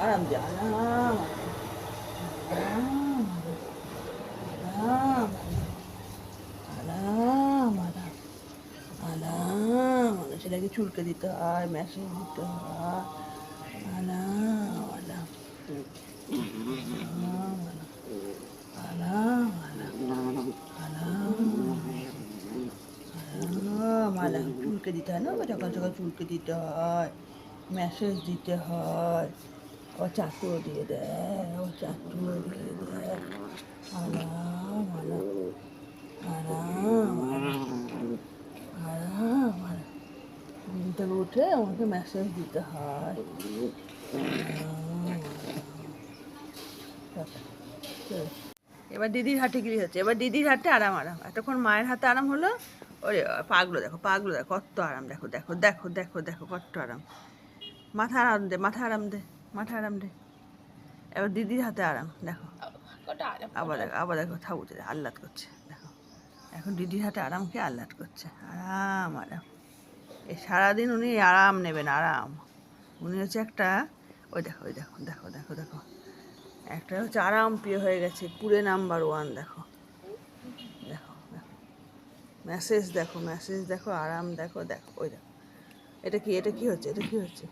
আরাম দে, আরাম আরাম আরাম আরাম আরাম আরাম। সেটাকে চুলকে দিতে হয়, ম্যাসেজ দিতে হয়। আরাম আরাম আরাম আরাম আরাম আরাম আরাম। চুলকে দিতে হয় না, সকাল সকাল চুলকে দিতে হয়, ম্যাসেজ দিতে হয়। ও চাটুও দিয়ে দেয়, ও চাটুও দিয়ে দেয়। আরাম আরাম আরাম আরাম আরাম আরাম। ঘুম থেকে উঠে আমাকে ম্যাসেজ দিতে হয়। আরাম আরাম। এবার দিদির হাতে গিরি হচ্ছে, এবার দিদির হাতে আরাম আরাম। এতক্ষণ মায়ের হাতে আরাম হলো। ওরে পাগলো দেখো, পাগলো দেখো, কত আরাম, দেখো দেখো দেখো দেখো দেখো কত আরাম। মাথা আরাম দে, মাথা আরাম দে, মাথা আরাম দে। এবার দিদির হাতে আরাম, দেখো আবার দেখো, আবার দেখো থাবুতে আহ্লাদ করছে, দেখো এখন দিদির হাতে আরাম খেয়ে আহ্লাদ করছে। আরাম আরাম। এই সারাদিন উনি আরাম নেবেন, আরাম। উনি হচ্ছে একটা, ওই দেখো ওই দেখো দেখো দেখো দেখো, একটা হচ্ছে আরাম প্রিয় হয়ে গেছে, পুরে নাম্বার 1। দেখো দেখো দেখো, মেসেজ দেখো, মেসেজ দেখো, আরাম দেখো, দেখো ওই দেখো। এটা কি, এটা কি হচ্ছে, এটা কি হচ্ছে?